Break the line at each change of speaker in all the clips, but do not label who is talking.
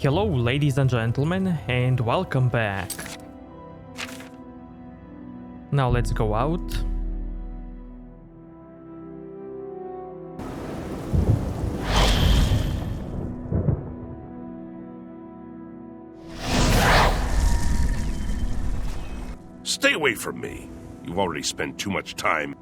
Hello ladies and gentlemen, and welcome back. Now let's go out.
Stay away from me. You've already spent too much time.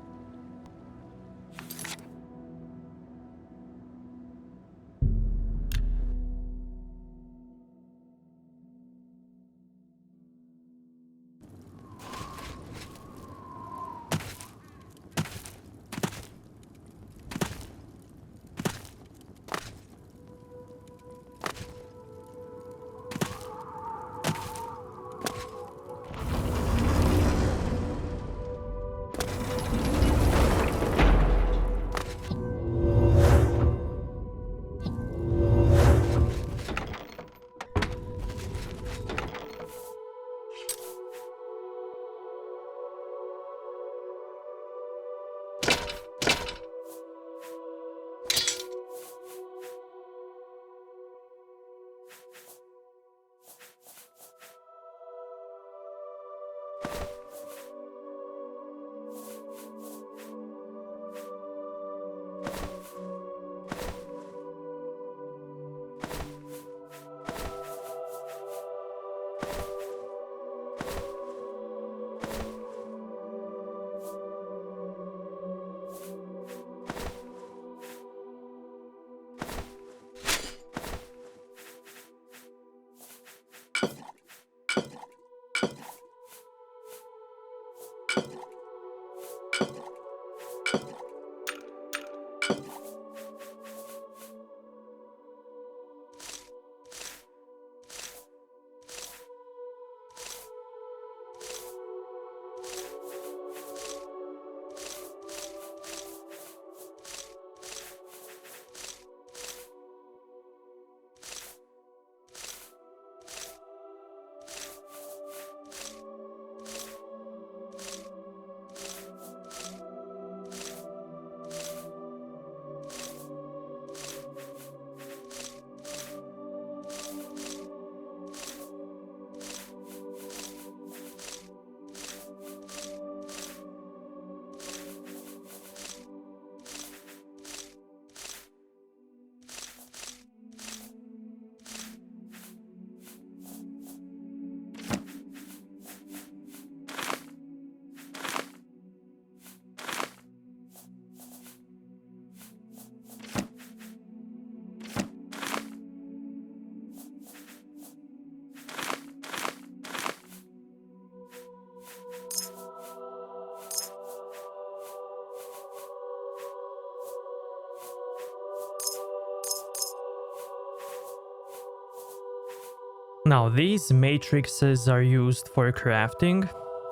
Now these matrices are used for crafting,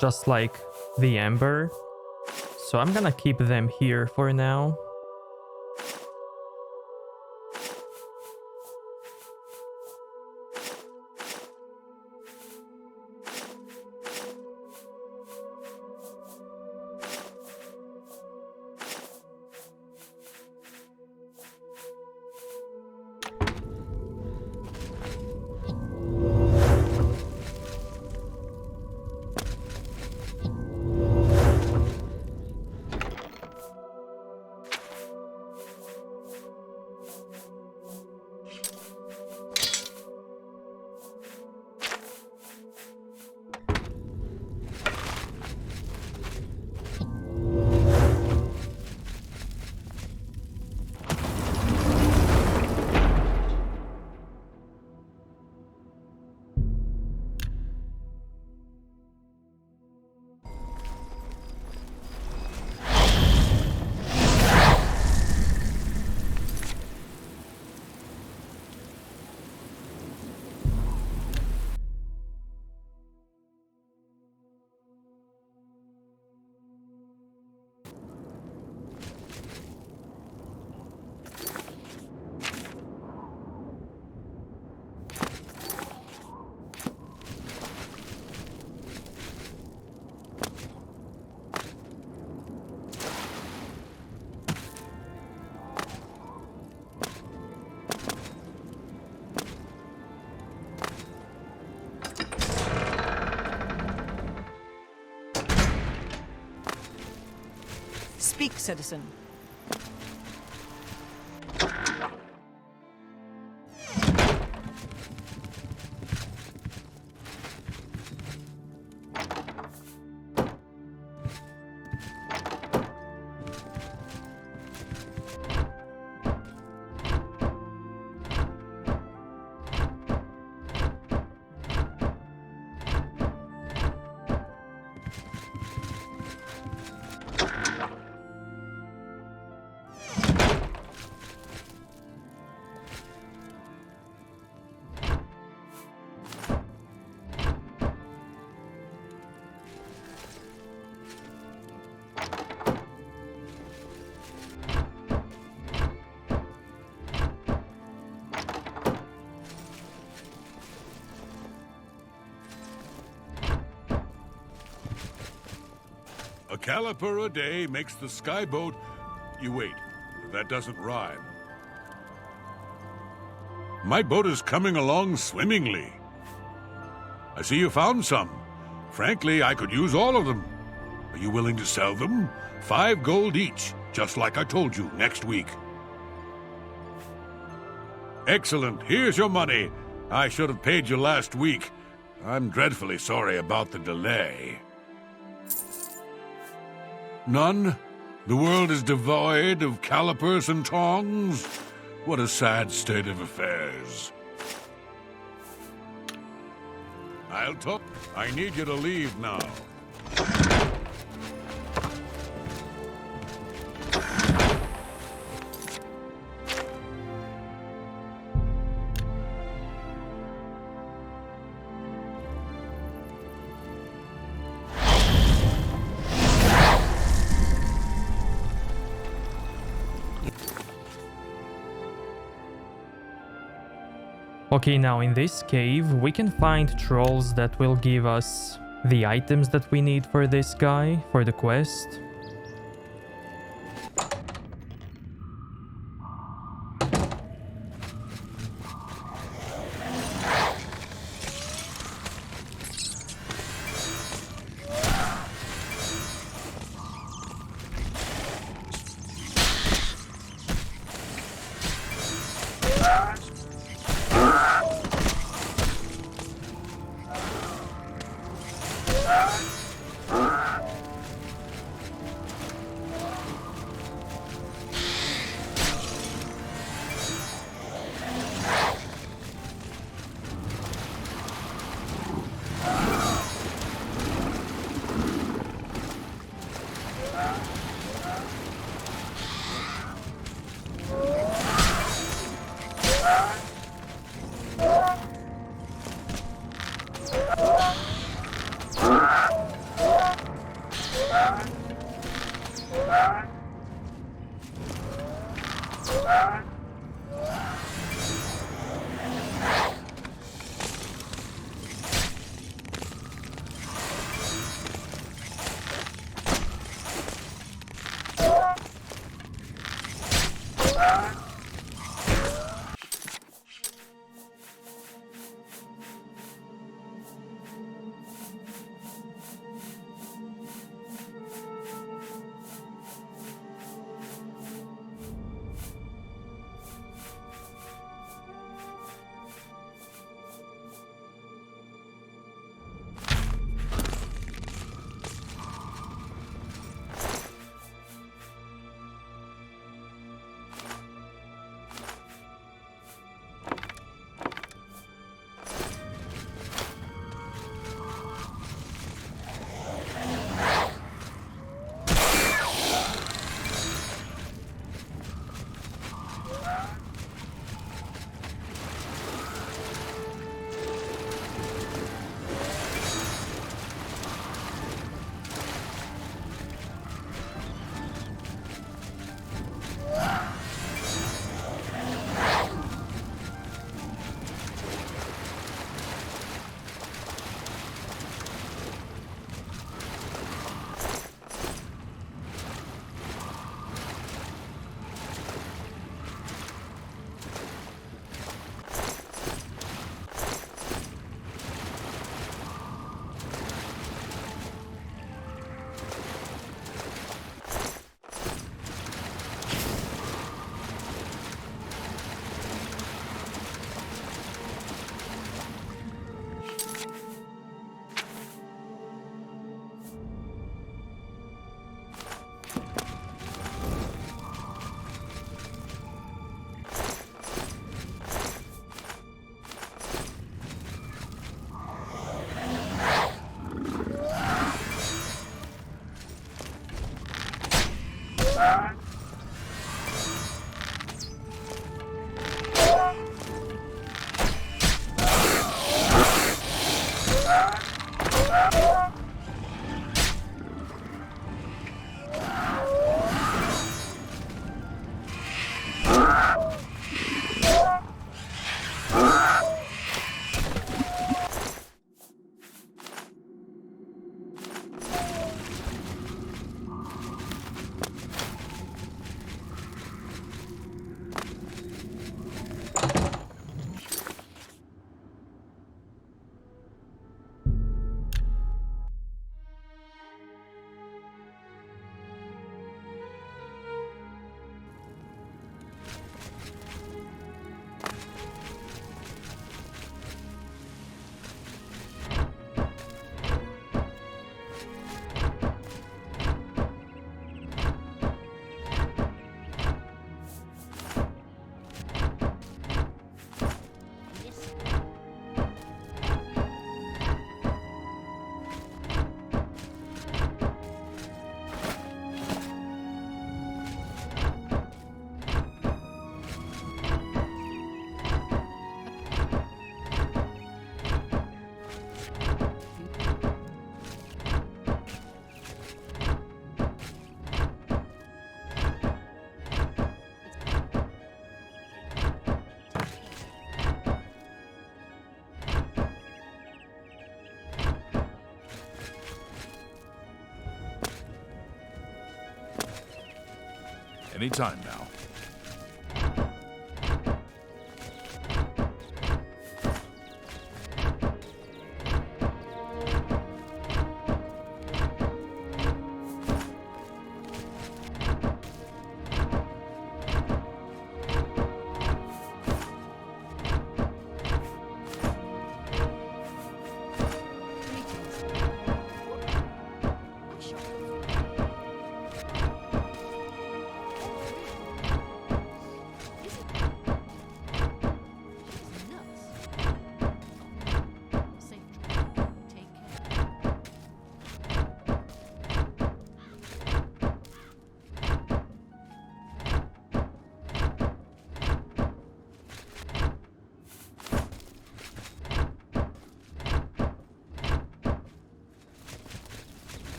just like the ember. So I'm gonna keep them here for now.
Speak, citizen.
A caliper a day makes the skyboat... You wait, that doesn't rhyme. My boat is coming along swimmingly. I see you found some. Frankly, I could use all of them. Are you willing to sell them? 5 gold each, just like I told you, next week. Excellent, here's your money. I should have paid you last week. I'm dreadfully sorry about the delay. None? The world is devoid of calipers and tongs? What a sad state of affairs. I'll talk. I need you to leave now.
Okay, now in this cave, we can find trolls that will give us the items that we need for this guy, for the quest.
Any time now.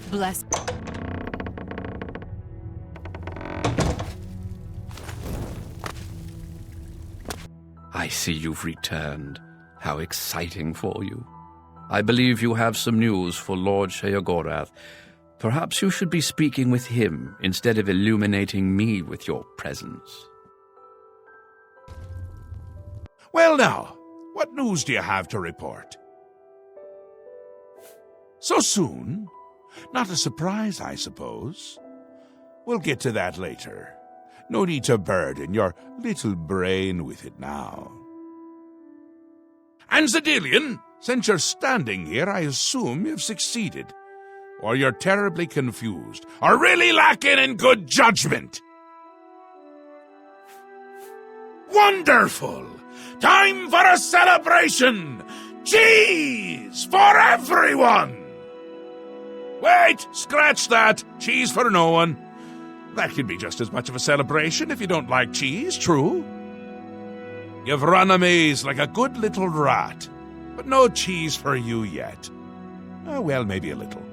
Bless.
I see you've returned. How exciting for you. I believe you have some news for Lord Sheogorath. Perhaps you should be speaking with him instead of illuminating me with your presence.
Well now, what news do you have to report? So soon? Not a surprise, I suppose. We'll get to that later. No need to burden your little brain with it now. And Cyrodiil, since you're standing here, I assume you've succeeded. Or you're terribly confused, or really lacking in good judgment. Wonderful! Time for a celebration! Cheese for everyone! Wait, scratch that. Cheese for no one. That can be just as much of a celebration if you don't like cheese, true? You've run a maze like a good little rat, but no cheese for you yet. Oh, well, maybe a little.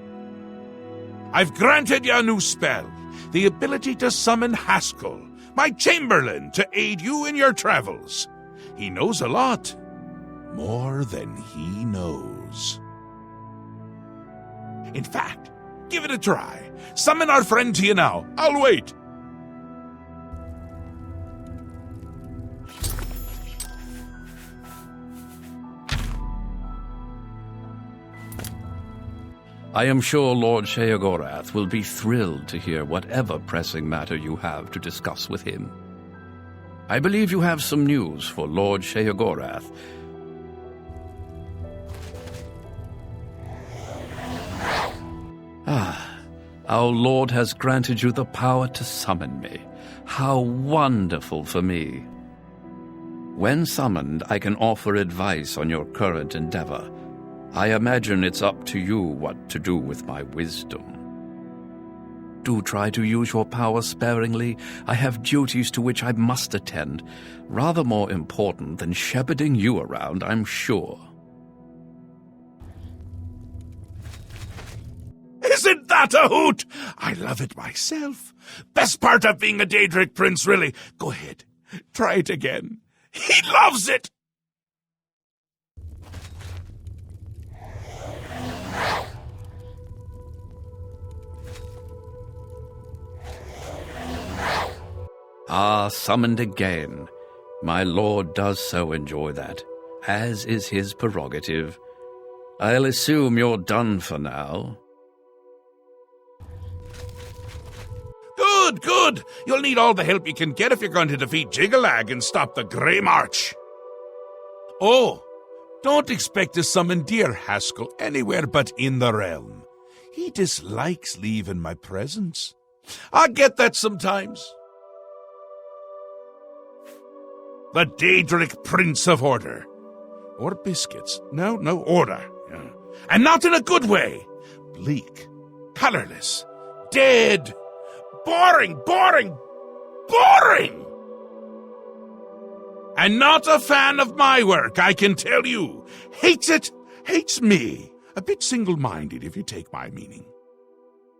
I've granted you a new spell, the ability to summon Haskell, my chamberlain, to aid you in your travels. He knows a lot. More than he knows. In fact, give it a try. Summon our friend to you now. I'll wait.
I am sure Lord Sheogorath will be thrilled to hear whatever pressing matter you have to discuss with him. I believe you have some news for Lord Sheogorath. Our Lord has granted you the power to summon me. How wonderful for me. When summoned, I can offer advice on your current endeavor. I imagine it's up to you what to do with my wisdom. Do try to use your power sparingly. I have duties to which I must attend, rather more important than shepherding you around, I'm sure.
Isn't that a hoot? I love it myself. Best part of being a Daedric prince, really. Go ahead. Try it again. He loves it.
Ah, summoned again. My lord does so enjoy that, as is his prerogative. I'll assume you're done for now.
Good, good. You'll need all the help you can get if you're going to defeat Jiggalag and stop the Grey March. Oh, don't expect to summon dear Haskell anywhere but in the realm. He dislikes leaving my presence. I get that sometimes. The Daedric Prince of Order. Or biscuits. No, order. Yeah. And not in a good way. Bleak, colorless, dead, Boring, boring, boring! And not a fan of my work, I can tell you. Hates it, hates me. A bit single-minded, if you take my meaning.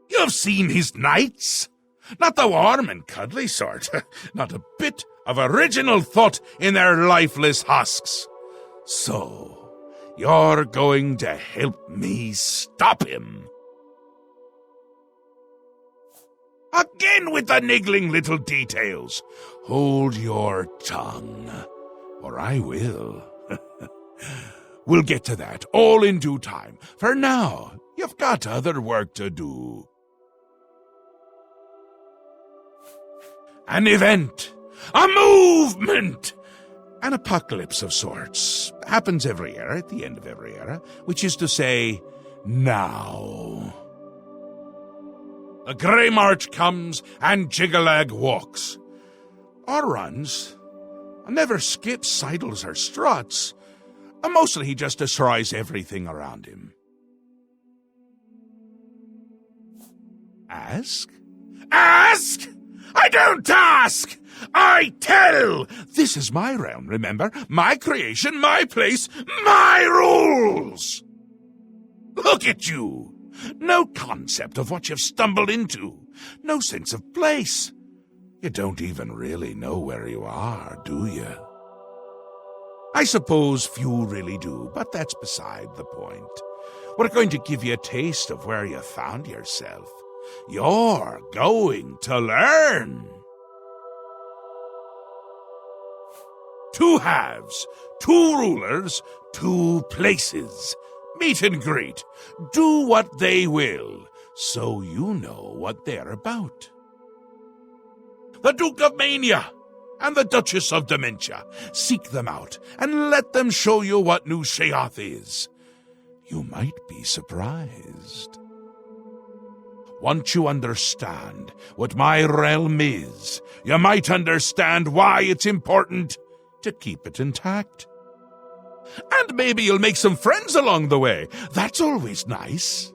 You've seen his knights? Not the warm and cuddly sort. Not a bit of original thought in their lifeless husks. So, you're going to help me stop him. Again with the niggling little details. Hold your tongue, or I will. We'll get to that, all in due time. For now, you've got other work to do. An event, a movement, an apocalypse of sorts. Happens every era, at the end of every era, which is to say, now. The Grey March comes and Jiggalag walks. Or runs. Never skips, sidles, or struts. Mostly he just destroys everything around him. Ask? Ask? I don't ask! I tell! This is my realm, remember? My creation, my place, my rules! Look at you! No concept of what you've stumbled into. No sense of place. You don't even really know where you are, do you? I suppose few really do, but that's beside the point. We're going to give you a taste of where you found yourself. You're going to learn. 2 halves, 2 rulers, 2 places. Meet and greet. Do what they will, so you know what they're about. The Duke of Mania and the Duchess of Dementia. Seek them out and let them show you what New Sheoth is. You might be surprised. Once you understand what my realm is, you might understand why it's important to keep it intact. And maybe you'll make some friends along the way. That's always nice.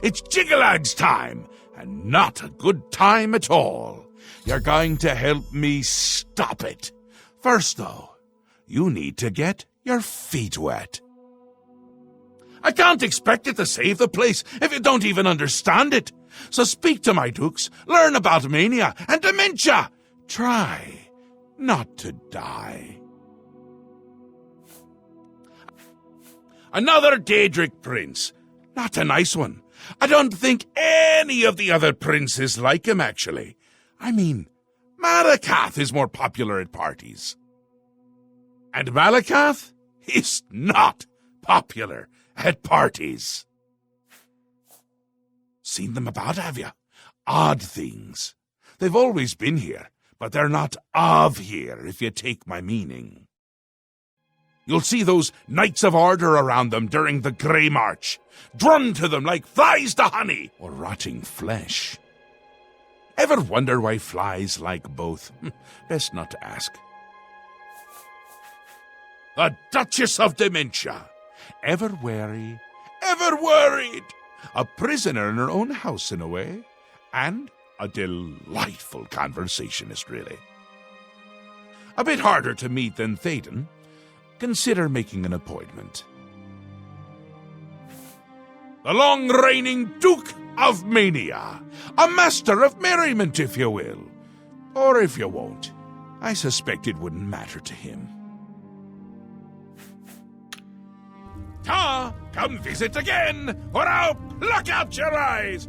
It's Jiggalag's time, and not a good time at all. You're going to help me stop it. First, though, you need to get your feet wet. I can't expect it to save the place if you don't even understand it. So speak to my dukes, learn about mania and dementia. Try not to die. Another Daedric prince. Not a nice one. I don't think any of the other princes like him, actually. I mean, Malakath is more popular at parties. And Malakath is not popular at parties. Seen them about, have you? Odd things. They've always been here, but they're not of here, if you take my meaning. You'll see those Knights of Order around them during the Grey March, drawn to them like flies to honey or rotting flesh. Ever wonder why flies like both? Best not to ask. The Duchess of Dementia. Ever wary, ever worried. A prisoner in her own house, in a way. And a delightful conversationist, really. A bit harder to meet than Théoden. Consider making an appointment. The long-reigning Duke of Mania. A master of merriment, if you will. Or if you won't. I suspect it wouldn't matter to him. Ta! Come visit again, or I'll pluck out your eyes!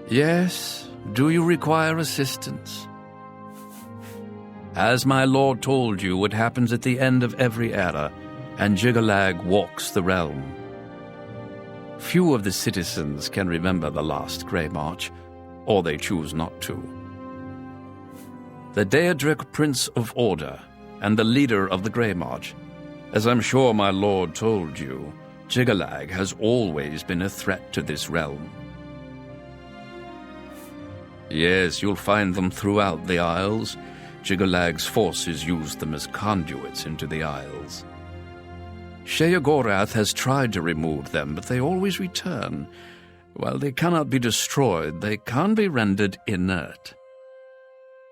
Yes, do you require assistance? As my lord told you, what happens at the end of every era, and Jiggalag walks the realm. Few of the citizens can remember the last Grey March, or they choose not to. The Daedric Prince of Order and the leader of the Grey March. As I'm sure my lord told you, Jiggalag has always been a threat to this realm. Yes, you'll find them throughout the Isles. Jiggalag's forces use them as conduits into the Isles. Sheogorath has tried to remove them, but they always return. While they cannot be destroyed, they can be rendered inert.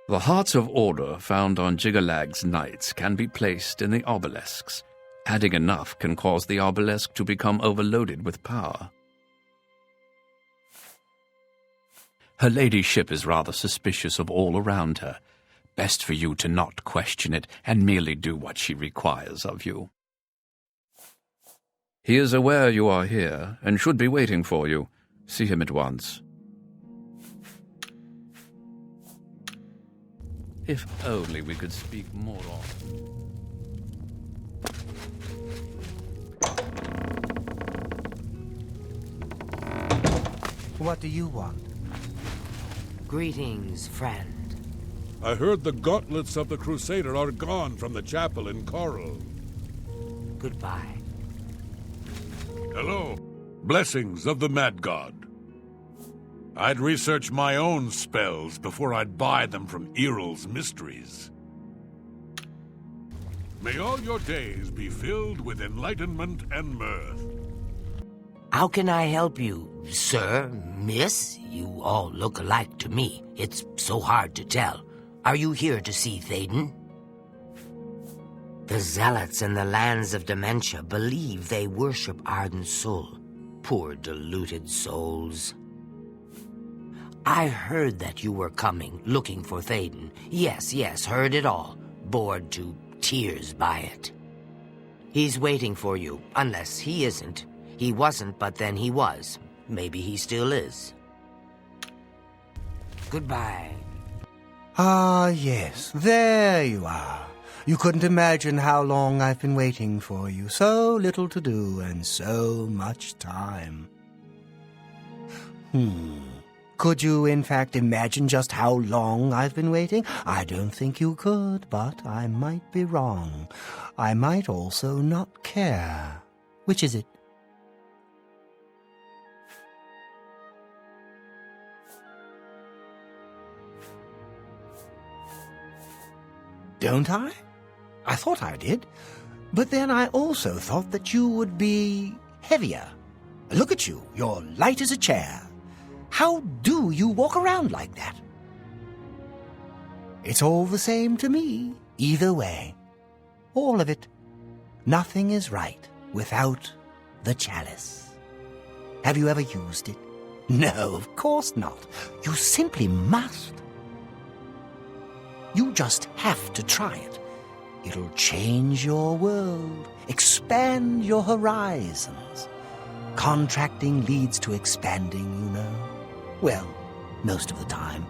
The Hearts of Order found on Jiggalag's knights can be placed in the obelisks. Adding enough can cause the obelisk to become overloaded with power. Her ladyship is rather suspicious of all around her. Best for you to not question it and merely do what she requires of you. He is aware you are here and should be waiting for you. See him at once. If only we could speak more often.
What do you want?
Greetings, friend.
I heard the gauntlets of the Crusader are gone from the chapel in Coral.
Goodbye.
Hello. Blessings of the Mad God. I'd research my own spells before I'd buy them from Eril's mysteries. May all your days be filled with enlightenment and mirth.
How can I help you, sir, miss? You all look alike to me. It's so hard to tell. Are you here to see Théden? The zealots in the lands of dementia believe they worship Ardensul. Poor deluded souls. I heard that you were coming, looking for Théden. Yes, heard it all. Bored to tears by it. He's waiting for you, unless he isn't. He wasn't, but then he was. Maybe he still is. Goodbye.
Ah, yes, there you are. You couldn't imagine how long I've been waiting for you. So little to do and so much time. Could you, in fact, imagine just how long I've been waiting? I don't think you could, but I might be wrong. I might also not care. Which is it? Don't I? I thought I did. But then I also thought that you would be heavier. Look at you. You're light as a chair. How do you walk around like that? It's all the same to me, either way. All of it. Nothing is right without the chalice. Have you ever used it? No, of course not. You simply must. You just have to try it. It'll change your world, expand your horizons. Contracting leads to expanding, you know. Well, most of the time.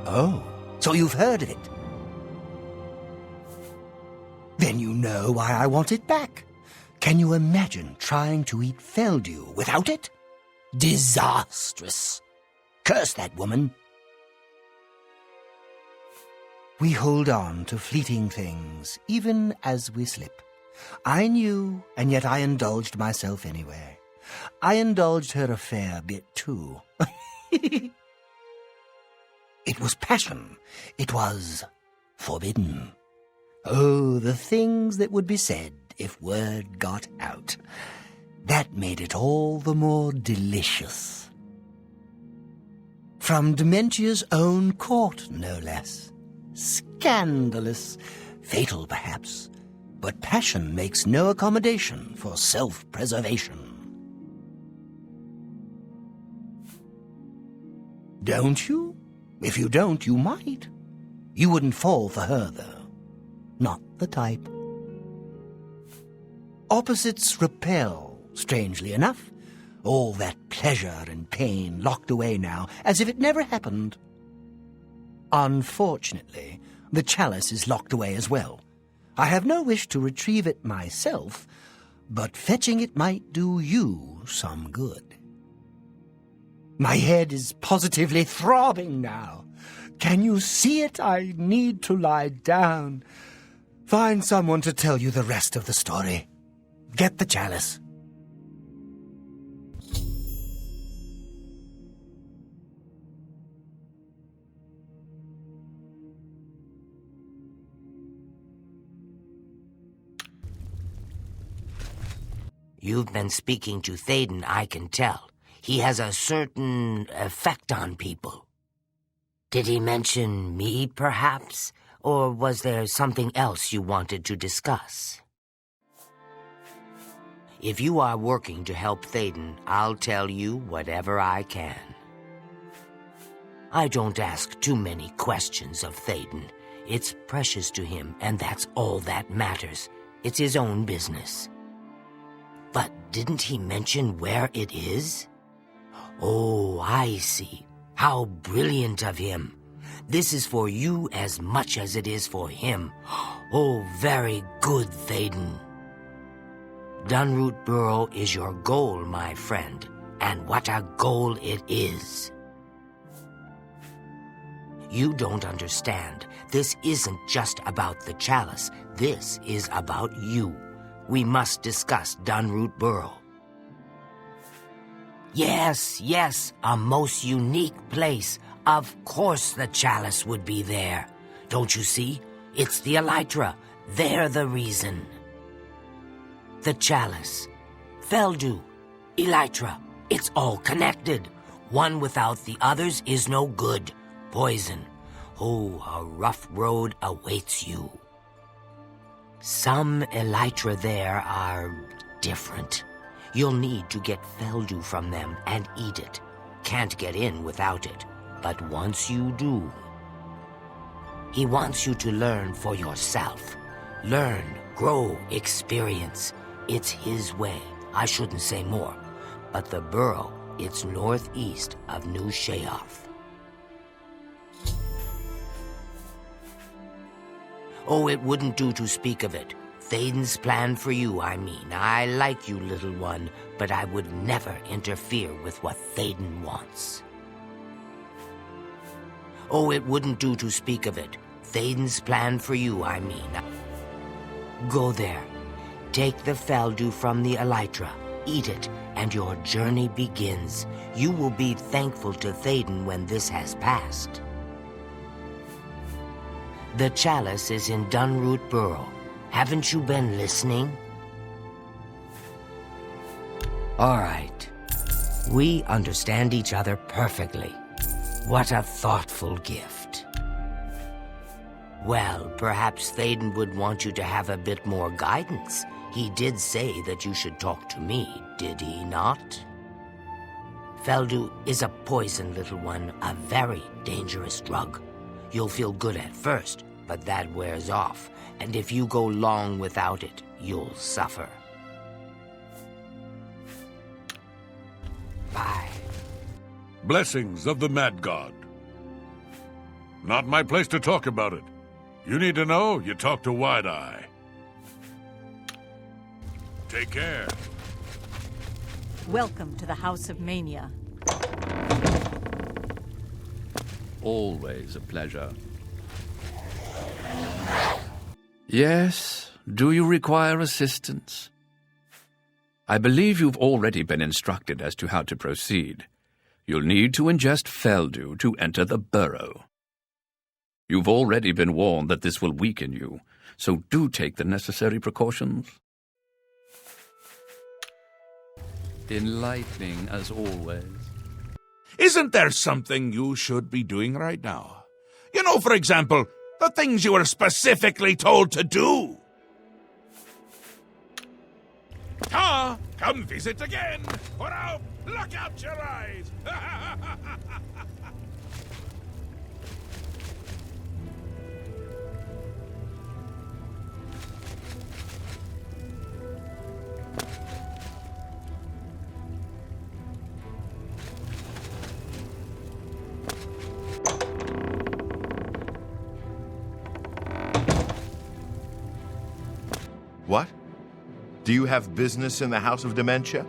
Oh, so you've heard of it. Then you know why I want it back. Can you imagine trying to eat Feldew without it? Disastrous. Curse that woman. We hold on to fleeting things, even as we slip. I knew, and yet I indulged myself anyway. I indulged her a fair bit, too. It was passion. It was forbidden. Oh, the things that would be said if word got out. That made it all the more delicious. From Dementia's own court, no less. Scandalous, fatal perhaps, but passion makes no accommodation for self-preservation. Don't you? If you don't, you might. You wouldn't fall for her, though. Not the type. Opposites repel, strangely enough. All that pleasure and pain locked away now, as if it never happened. Unfortunately, the chalice is locked away as well. I have no wish to retrieve it myself, but fetching it might do you some good. My head is positively throbbing now. Can you see it? I need to lie down. Find someone to tell you the rest of the story. Get the chalice.
You've been speaking to Thaden, I can tell. He has a certain effect on people. Did he mention me, perhaps? Or was there something else you wanted to discuss? If you are working to help Thaden, I'll tell you whatever I can. I don't ask too many questions of Thaden. It's precious to him, and that's all that matters. It's his own business. But didn't he mention where it is? Oh, I see. How brilliant of him. This is for you as much as it is for him. Oh, very good, Thaden. Dunroot Burrow is your goal, my friend. And what a goal it is. You don't understand. This isn't just about the chalice. This is about you. We must discuss Dunroot Burrow. Yes, a most unique place. Of course the chalice would be there. Don't you see? It's the elytra. They're the reason. The chalice, Feldu, elytra, it's all connected. One without the others is no good. Poison. Oh, a rough road awaits you. Some elytra there are different. You'll need to get Feldu from them and eat it. Can't get in without it. But once you do, he wants you to learn for yourself. Learn, grow, experience. It's his way. I shouldn't say more. But the burrow, it's northeast of New Sheoth. Oh, it wouldn't do to speak of it. Thaden's plan for you, I mean. I like you, little one, but I would never interfere with what Thaden wants. Oh, it wouldn't do to speak of it. Thaden's plan for you, I mean. Go there. Take the Feldu from the elytra. Eat it, and your journey begins. You will be thankful to Thaden when this has passed. The chalice is in Dunroot Burrow. Haven't you been listening? All right. We understand each other perfectly. What a thoughtful gift. Well, perhaps Thaden would want you to have a bit more guidance. He did say that you should talk to me, did he not? Feldu is a poison, little one, a very dangerous drug. You'll feel good at first, but that wears off, and if you go long without it, you'll suffer. Bye.
Blessings of the Mad God. Not my place to talk about it. You need to know, you talk to Wide-Eye. Take care.
Welcome to the House of Mania.
Always a pleasure. Yes, do you require assistance? I believe you've already been instructed as to how to proceed. You'll need to ingest Feldu to enter the burrow. You've already been warned that this will weaken you, so do take the necessary precautions. Enlightening as always.
Isn't there something you should be doing right now? You know, for example, the things you were specifically told to do. Come visit again, or I'll pluck out your eyes.
What? Do you have business in the House of Dementia?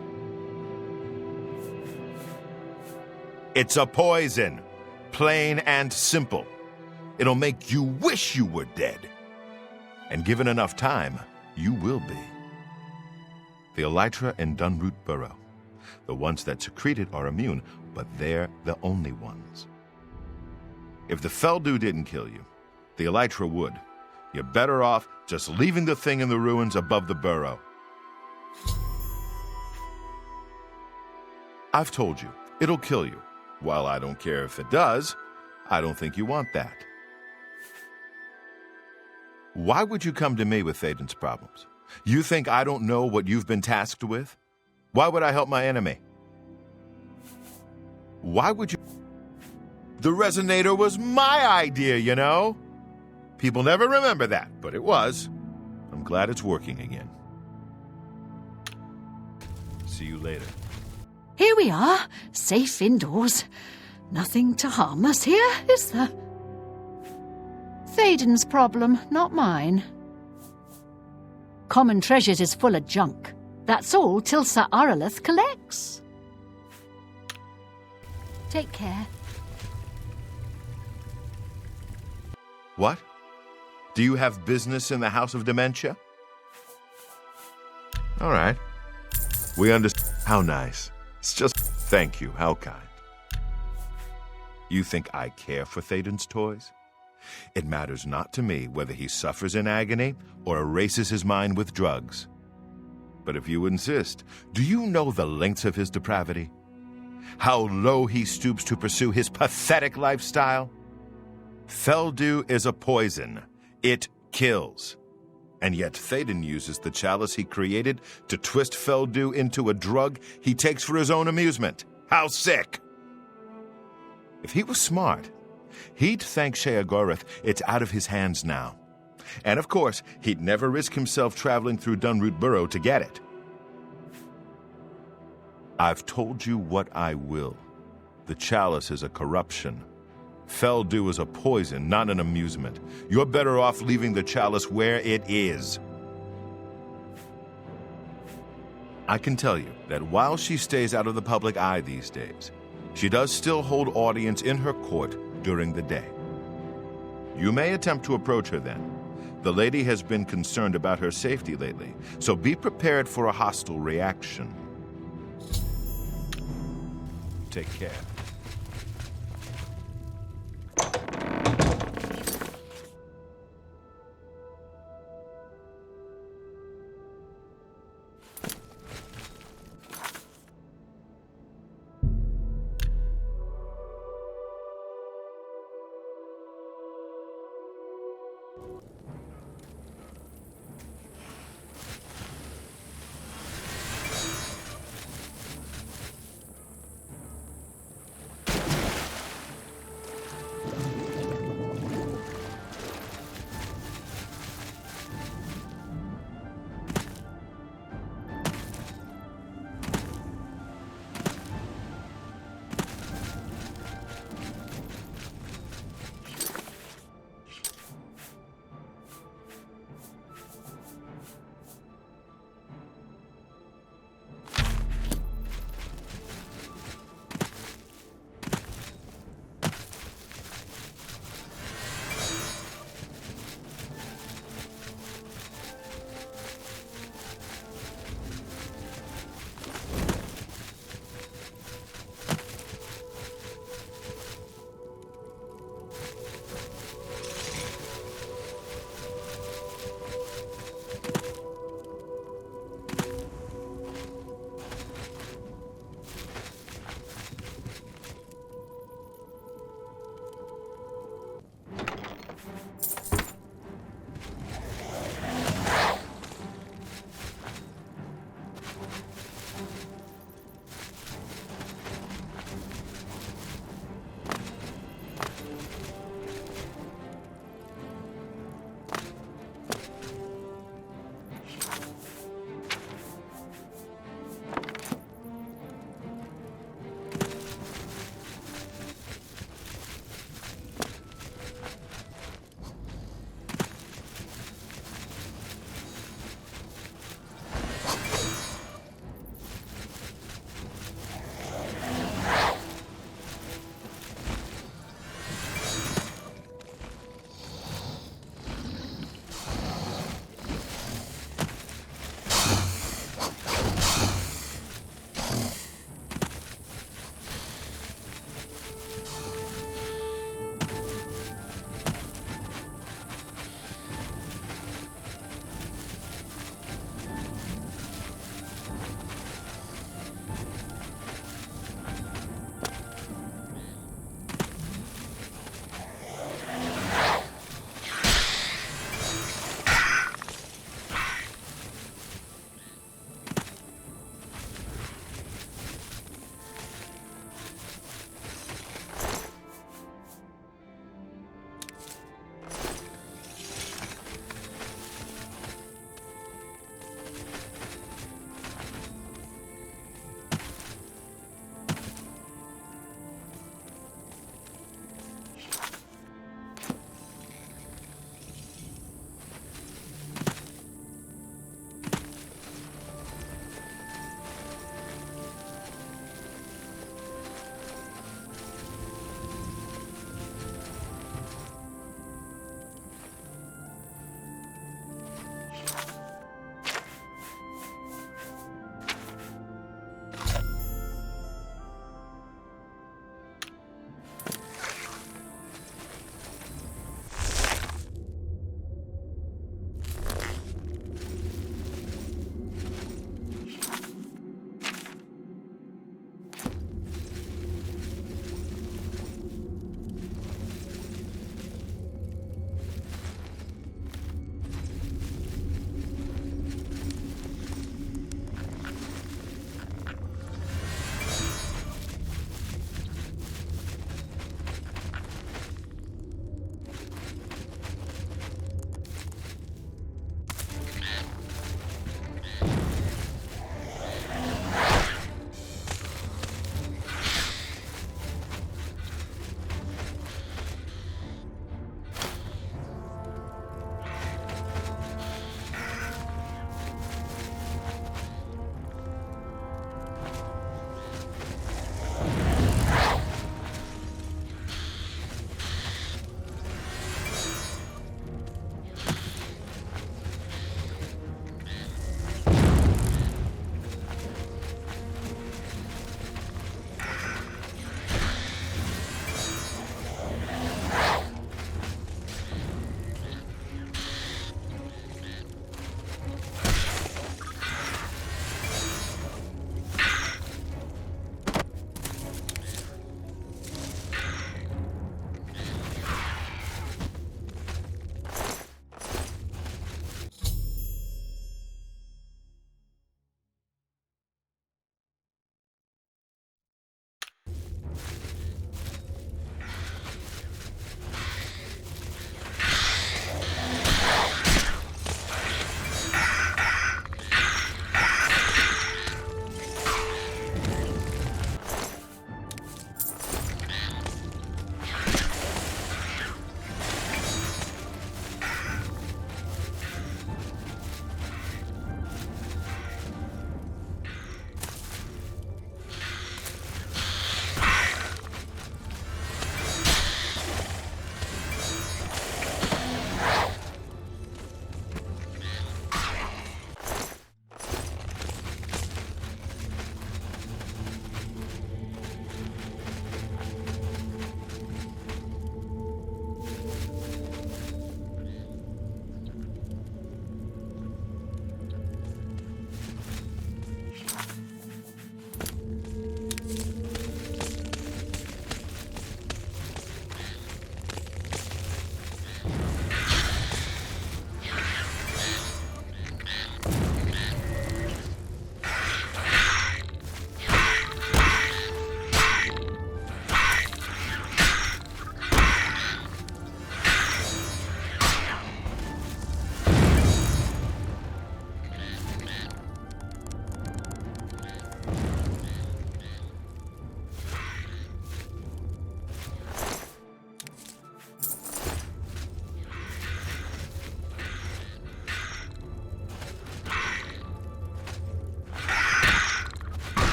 It's a poison. Plain and simple. It'll make you wish you were dead. And given enough time, you will be. The elytra in Dunroot Burrow. The ones that secrete it are immune, but they're the only ones. If the Feldew didn't kill you, the elytra would. You're better off just leaving the thing in the ruins above the burrow. I've told you, it'll kill you. While I don't care if it does, I don't think you want that. Why would you come to me with Thaden's problems? You think I don't know what you've been tasked with? Why would I help my enemy? Why would you... The resonator was my idea, you know? People never remember that, but it was. I'm glad it's working again. See you later.
Here we are, safe indoors. Nothing to harm us here, is there? Thaden's problem, not mine. Common Treasures is full of junk. That's all till Sir Aralith collects. Take care.
What? Do you have business in the House of Dementia? All right. We understand. How nice. It's just thank you. How kind. You think I care for Thaden's toys? It matters not to me whether he suffers in agony or erases his mind with drugs. But if you insist, do you know the lengths of his depravity? How low he stoops to pursue his pathetic lifestyle? Feldew is a poison. It kills. And yet Thaden uses the chalice he created to twist Feldew into a drug he takes for his own amusement. How sick! If he was smart, he'd thank Sheogorath it's out of his hands now. And of course, he'd never risk himself traveling through Dunroot Burrow to get it. I've told you what I will. The chalice is a corruption. Feldew is a poison, not an amusement. You're better off leaving the chalice where it is. I can tell you that while she stays out of the public eye these days, she does still hold audience in her court during the day. You may attempt to approach her then. The lady has been concerned about her safety lately, so be prepared for a hostile reaction. Take care.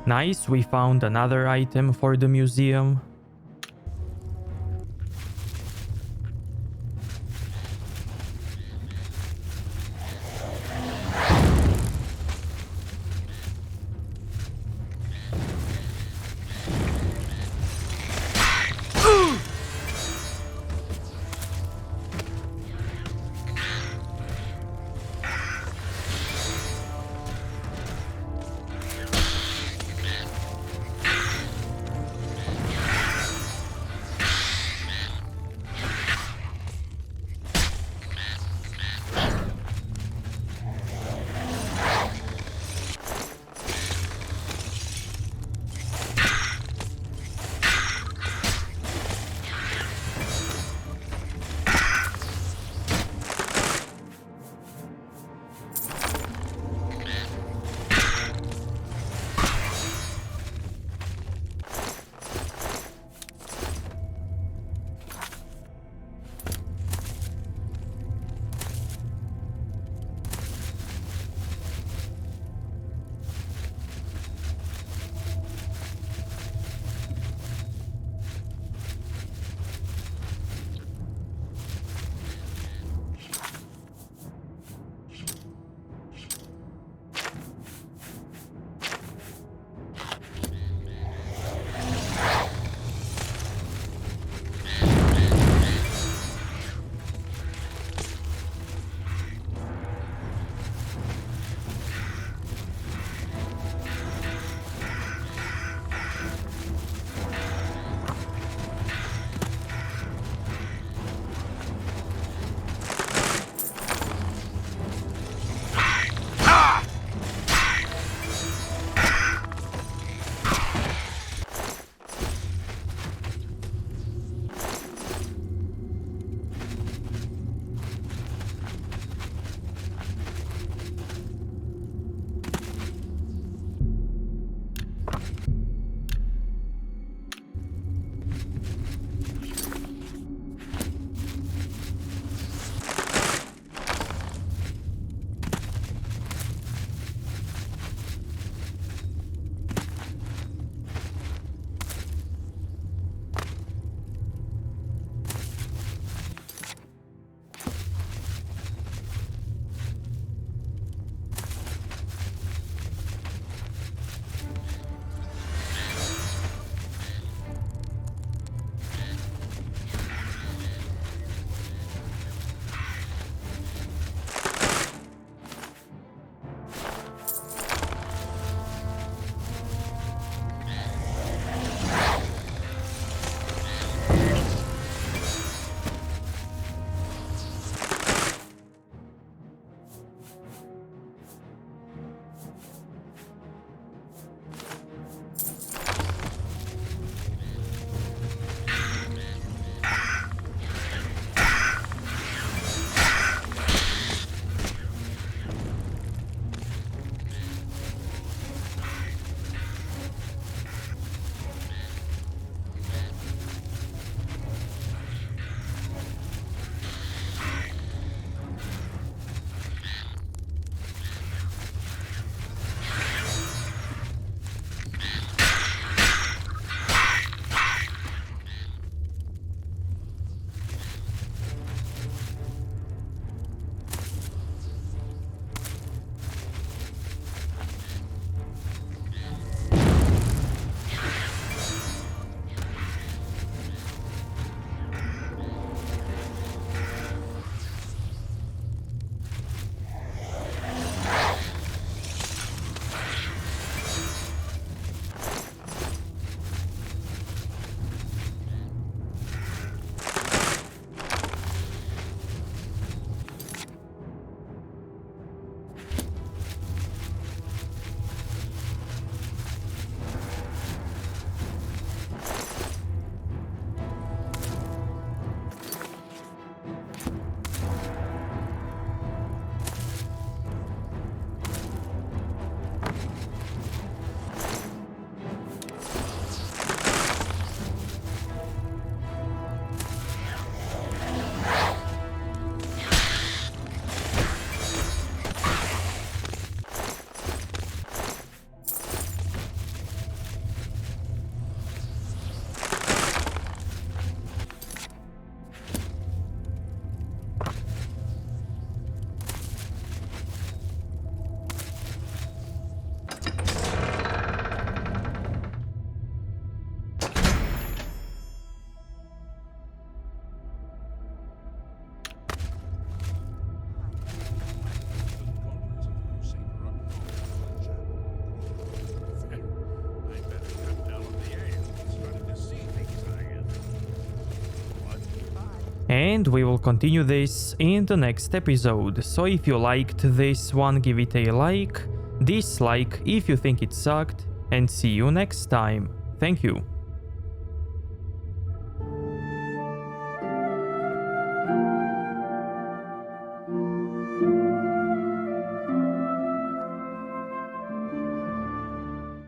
Nice, we found another item for the museum. And we will continue this in the next episode, so if you liked this one, give it a like, dislike if you think it sucked, and see you next time. Thank you.